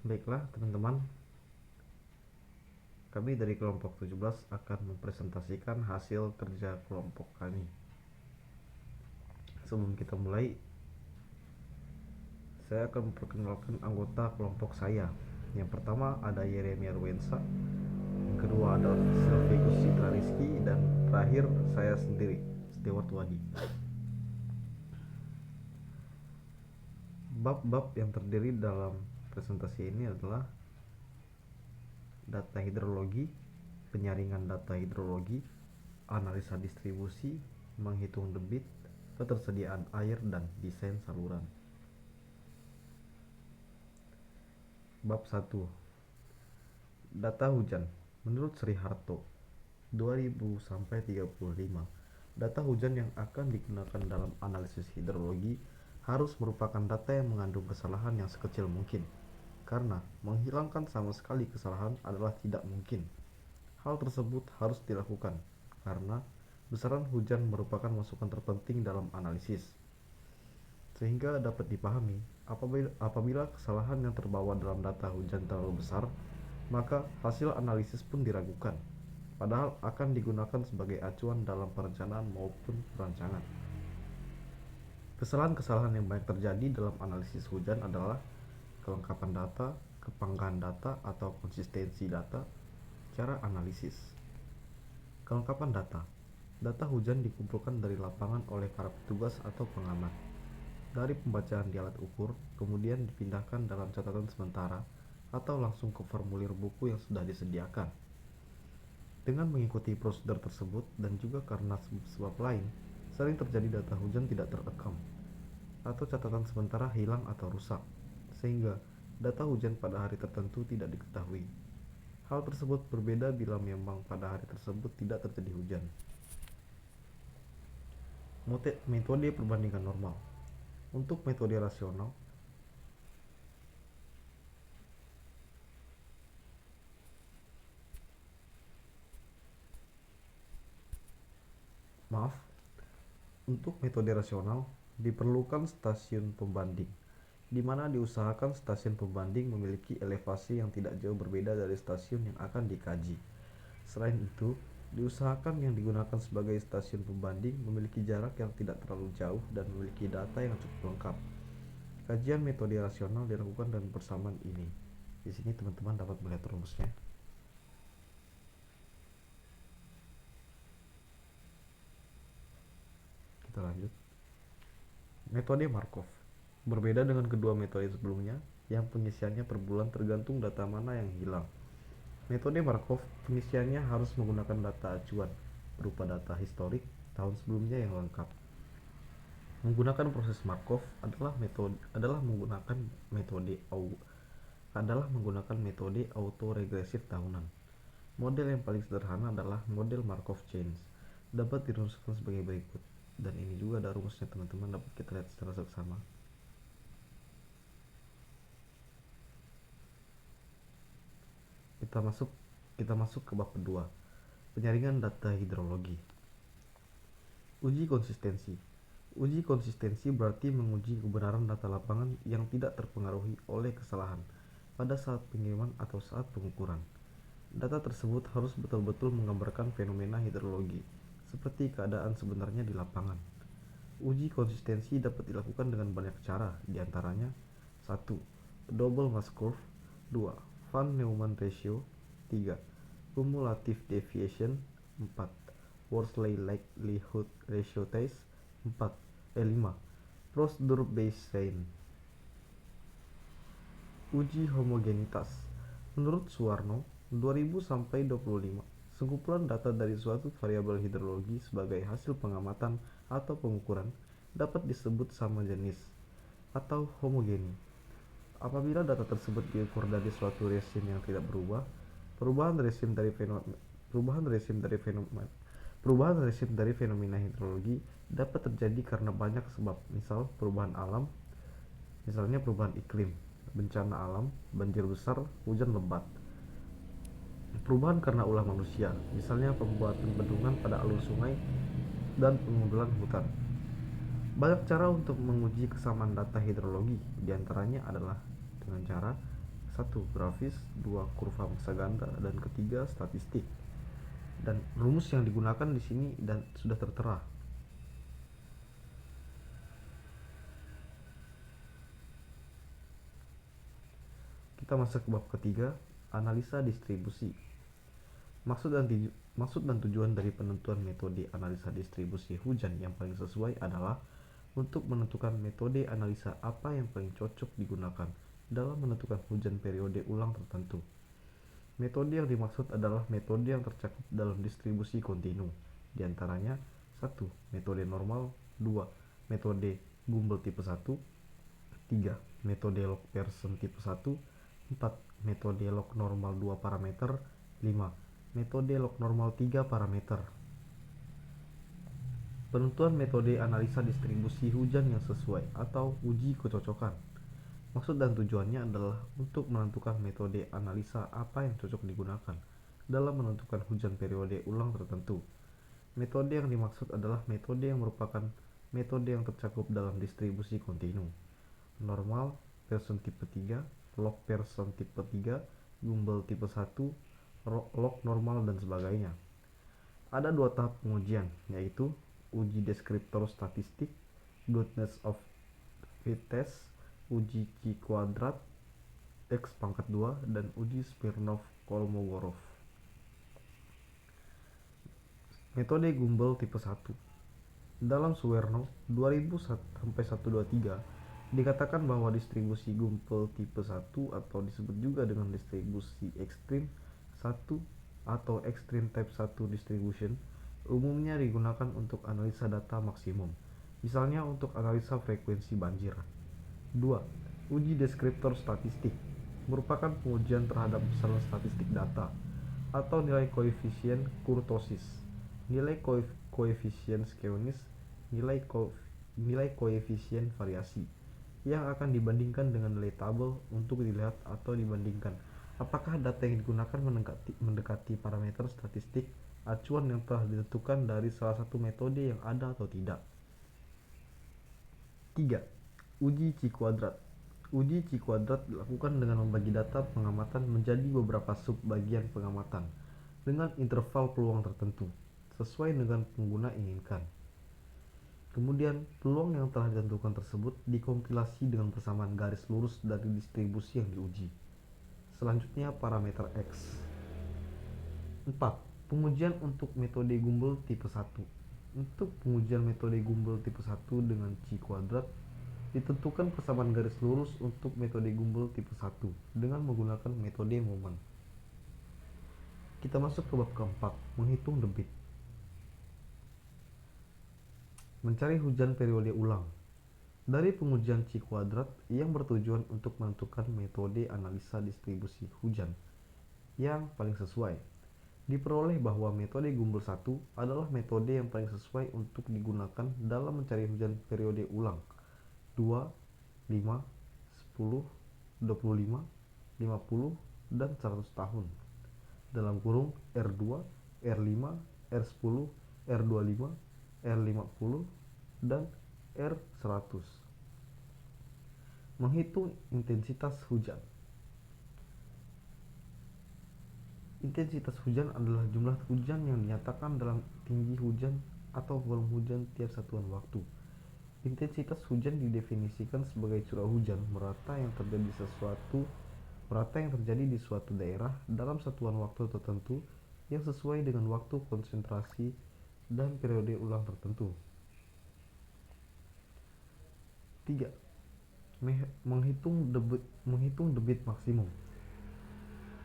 Baiklah teman-teman, kami dari kelompok 17 akan mempresentasikan hasil kerja kelompok kami. Sebelum kita mulai, saya akan memperkenalkan anggota kelompok saya. Yang pertama ada Yeremia Ruensa, yang kedua ada Silvius Citra Rizky, dan terakhir saya sendiri, Stewart Wadi. Bab-bab yang terdiri dalam presentasi ini adalah data hidrologi, penyaringan data hidrologi, analisa distribusi, menghitung debit, ketersediaan air, dan desain saluran. Bab 1. Data hujan. Menurut Sri Harto 2000-35, data hujan yang akan digunakan dalam analisis hidrologi harus merupakan data yang mengandung kesalahan yang sekecil mungkin, karena menghilangkan sama sekali kesalahan adalah tidak mungkin. Hal tersebut harus dilakukan karena besaran hujan merupakan masukan terpenting dalam analisis, sehingga dapat dipahami apabila kesalahan yang terbawa dalam data hujan terlalu besar, maka hasil analisis pun diragukan, padahal akan digunakan sebagai acuan dalam perencanaan maupun perancangan. Kesalahan-kesalahan yang banyak terjadi dalam analisis hujan adalah kelengkapan data, kepangkahan data atau konsistensi data. Cara analisis. Kelengkapan data. Data hujan dikumpulkan dari lapangan oleh para petugas atau pengamat. Dari pembacaan di alat ukur, kemudian dipindahkan dalam catatan sementara atau langsung ke formulir buku yang sudah disediakan. Dengan mengikuti prosedur tersebut dan juga karena sebab lain, sering terjadi data hujan tidak terekam atau catatan sementara hilang atau rusak, sehingga data hujan pada hari tertentu tidak diketahui. Hal tersebut berbeda bila memang pada hari tersebut tidak terjadi hujan. Metode perbandingan normal. Untuk metode rasional, untuk metode rasional diperlukan stasiun pembanding, di mana diusahakan stasiun pembanding memiliki elevasi yang tidak jauh berbeda dari stasiun yang akan dikaji. Selain itu, diusahakan yang digunakan sebagai stasiun pembanding memiliki jarak yang tidak terlalu jauh dan memiliki data yang cukup lengkap. Kajian metode rasional dilakukan dengan persamaan ini. Di sini teman-teman dapat melihat rumusnya. Kita lanjut. Metode Markov. Berbeda dengan kedua metode sebelumnya, yang pengisiannya per bulan tergantung data mana yang hilang. Metode Markov, pengisiannya harus menggunakan data acuan berupa data historik tahun sebelumnya yang lengkap. Menggunakan proses Markov adalah menggunakan metode autoregresif tahunan. Model yang paling sederhana adalah model Markov chains. Dapat dirumuskan sebagai berikut. Dan ini juga ada rumusnya teman-teman, dapat kita lihat secara seksama. Kita masuk ke bab kedua, penyaringan data hidrologi. Uji konsistensi. Uji konsistensi berarti menguji kebenaran data lapangan yang tidak terpengaruhi oleh kesalahan pada saat pengiriman atau saat pengukuran. Data tersebut harus betul-betul menggambarkan fenomena hidrologi, seperti keadaan sebenarnya di lapangan. Uji konsistensi dapat dilakukan dengan banyak cara, diantaranya 1. Double mass curve. 2. Van Neumann ratio. 3. Cumulative deviation. 4. Worsley likelihood ratio test. 5. Prosedur Bayesian. Uji homogenitas. Menurut Suwarno 2000-25, sekumpulan data dari suatu variabel hidrologi sebagai hasil pengamatan atau pengukuran dapat disebut sama jenis atau homogeni. Apabila data tersebut diukur dari suatu resim yang tidak berubah, perubahan resim dari fenomena hidrologi dapat terjadi karena banyak sebab, misal perubahan alam, misalnya perubahan iklim, bencana alam, banjir besar, hujan lebat. Perubahan karena ulah manusia, misalnya pembuatan bendungan pada alur sungai dan pengundulan hutan. Banyak cara untuk menguji kesamaan data hidrologi, diantaranya adalah dengan cara 1. Grafis, 2. Kurva massa ganda, dan ketiga statistik. Dan rumus yang digunakan di sini dan sudah tertera. Kita masuk ke bab ketiga, analisa distribusi. Maksud dan tujuan dari penentuan metode analisa distribusi hujan yang paling sesuai adalah untuk menentukan metode analisa apa yang paling cocok digunakan dalam menentukan hujan periode ulang tertentu. Metode yang dimaksud adalah metode yang tercakup dalam distribusi kontinu, di antaranya 1. Metode normal, 2. Metode Gumbel tipe 1, 3. Metode log Pearson tipe 1, 4. Metode log normal 2 parameter, 5. Metode log normal 3 parameter. Penentuan metode analisa distribusi hujan yang sesuai atau uji kecocokan. Maksud dan tujuannya adalah untuk menentukan metode analisa apa yang cocok digunakan dalam menentukan hujan periode ulang tertentu. Metode yang dimaksud adalah metode yang merupakan metode yang tercakup dalam distribusi kontinu. Normal, Pearson tipe 3, log Pearson tipe 3, Gumbel tipe 1, log normal, dan sebagainya. Ada 2 tahap pengujian, yaitu uji deskriptor statistik, goodness of fit test, uji Chi kuadrat X pangkat 2, dan uji Smirnov-Kolmogorov. Metode Gumbel tipe 1. Dalam Suwerno 2000-123 dikatakan bahwa distribusi Gumbel tipe 1 atau disebut juga dengan distribusi ekstrim 1 atau extreme type 1 distribution umumnya digunakan untuk analisa data maksimum, misalnya untuk analisa frekuensi banjir. 2. Uji deskriptor statistik merupakan pengujian terhadap besaran statistik data atau nilai koefisien kurtosis, nilai koefisien skewness, nilai koefisien variasi yang akan dibandingkan dengan nilai tabel untuk dilihat atau dibandingkan apakah data yang digunakan mendekati parameter statistik acuan yang telah ditentukan dari salah satu metode yang ada atau tidak. 3. Uji Chi kuadrat. Uji Chi kuadrat dilakukan dengan membagi data pengamatan menjadi beberapa sub-bagian pengamatan dengan interval peluang tertentu sesuai dengan pengguna inginkan. Kemudian, peluang yang telah ditentukan tersebut dikompilasi dengan persamaan garis lurus dari distribusi yang diuji. Selanjutnya, parameter X. 4. Pengujian untuk metode Gumbel tipe 1. Untuk pengujian metode Gumbel tipe 1 dengan Chi kuadrat, ditentukan persamaan garis lurus untuk metode Gumbel tipe 1 dengan menggunakan metode momen. Kita masuk ke bab keempat, menghitung debit. Mencari hujan periode ulang. Dari pengujian Chi kuadrat yang bertujuan untuk menentukan metode analisa distribusi hujan yang paling sesuai, diperoleh bahwa metode Gumbel 1 adalah metode yang paling sesuai untuk digunakan dalam mencari hujan periode ulang 2, 5, 10, 25, 50, dan 100 tahun dalam kurung R2, R5, R10, R25, R50, dan R100. Menghitung intensitas hujan. Intensitas hujan adalah jumlah hujan yang dinyatakan dalam tinggi hujan atau volume hujan tiap satuan waktu. Intensitas hujan didefinisikan sebagai curah hujan merata yang terjadi di suatu daerah dalam satuan waktu tertentu yang sesuai dengan waktu konsentrasi dan periode ulang tertentu. 3. Menghitung debit maksimum.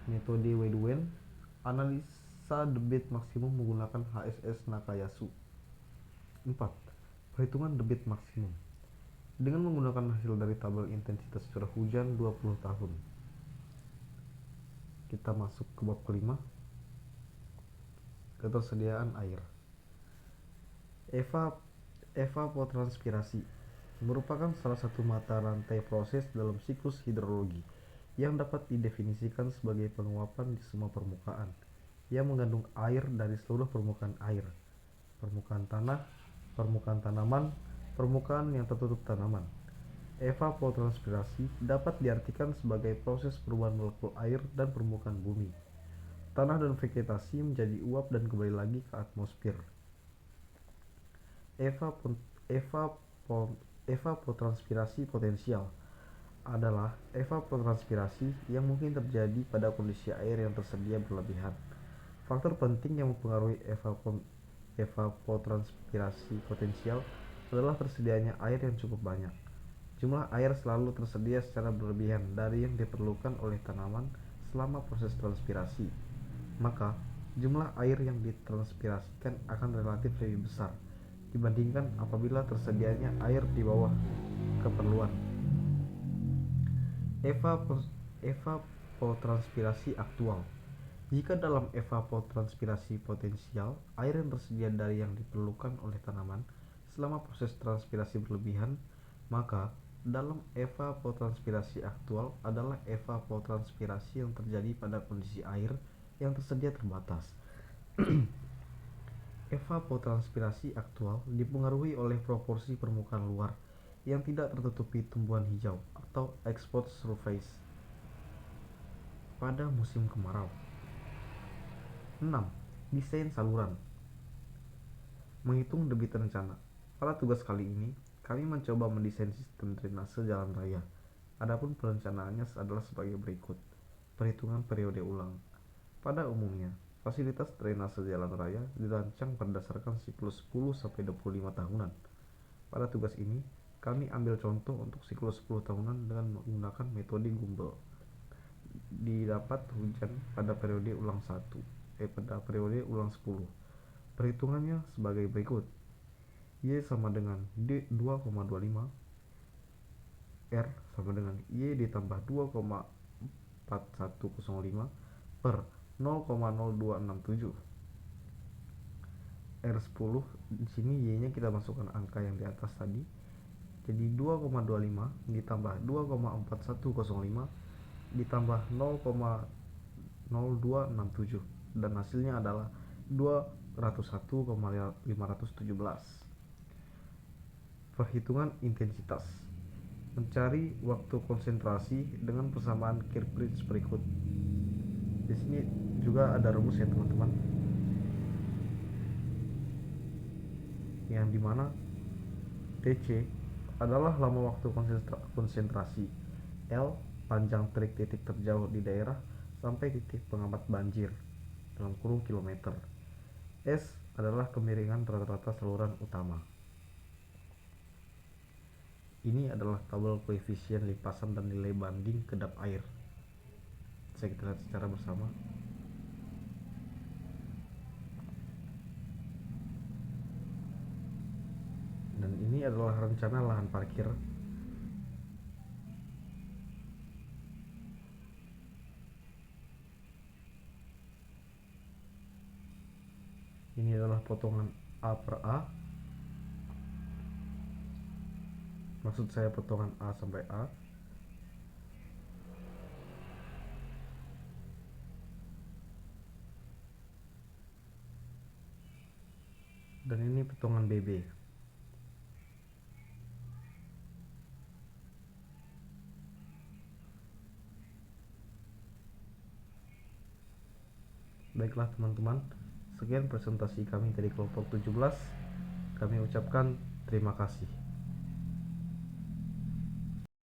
Metode Weduen analisa debit maksimum menggunakan HSS Nakayasu. 4. Perhitungan debit maksimum dengan menggunakan hasil dari tabel intensitas curah hujan 20 tahun. Kita masuk ke bab kelima, ketersediaan air. Evapotranspirasi merupakan salah satu mata rantai proses dalam siklus hidrologi yang dapat didefinisikan sebagai penguapan di semua permukaan yang mengandung air dari seluruh permukaan air, permukaan tanah, permukaan tanaman, permukaan yang tertutup tanaman. Evapotranspirasi dapat diartikan sebagai proses perubahan molekul air dan permukaan bumi, tanah dan vegetasi menjadi uap dan kembali lagi ke atmosfer. Evapotranspirasi potensial adalah evapotranspirasi yang mungkin terjadi pada kondisi air yang tersedia berlebihan. Faktor penting yang mempengaruhi evapotranspirasi potensial adalah tersedianya air yang cukup banyak. Jumlah air selalu tersedia secara berlebihan dari yang diperlukan oleh tanaman selama proses transpirasi. Maka, jumlah air yang ditranspirasikan akan relatif lebih besar dibandingkan apabila tersedianya air di bawah keperluan. Evapotranspirasi aktual. Jika dalam evapotranspirasi potensial, air yang tersedia dari yang diperlukan oleh tanaman selama proses transpirasi berlebihan, maka dalam evapotranspirasi aktual adalah evapotranspirasi yang terjadi pada kondisi air yang tersedia terbatas. Evapotranspirasi aktual dipengaruhi oleh proporsi permukaan luar yang tidak tertutupi tumbuhan hijau atau exposed surface pada musim kemarau. 6. Desain saluran. Menghitung debit rencana. Pada tugas kali ini, kami mencoba mendesain sistem drainase jalan raya. Adapun perencanaannya adalah sebagai berikut. Perhitungan periode ulang. Pada umumnya, fasilitas drainase jalan raya dirancang berdasarkan siklus 10-25 tahunan. Pada tugas ini, kami ambil contoh untuk siklus 10 tahunan dengan menggunakan metode Gumbel. Didapat hujan pada periode ulang 10. Perhitungannya sebagai berikut. Y sama dengan D 2,25, R sama dengan Y ditambah 2,4105 per 0,0267. R10 di sini Y-nya kita masukkan angka yang di atas tadi. Jadi 2,25 ditambah 2,4105 ditambah 0,0267 dan hasilnya adalah 201,517. Perhitungan intensitas. Mencari waktu konsentrasi dengan persamaan Kirkbride berikut. Di sini juga ada rumus ya teman-teman, yang dimana TC adalah lama waktu konsentrasi, L panjang trik titik terjauh di daerah sampai titik pengamat banjir dalam kurung kilometer, S adalah kemiringan rata-rata saluran utama. Ini adalah tabel koefisien limpasan dan nilai banding kedap air. Bisa kita lihat secara bersama. Dan ini adalah rencana lahan parkir. Ini adalah potongan A per A. Maksud saya potongan A sampai A. Dan ini potongan BB. Baiklah teman-teman, sekian presentasi kami dari kelompok 17. Kami ucapkan terima kasih.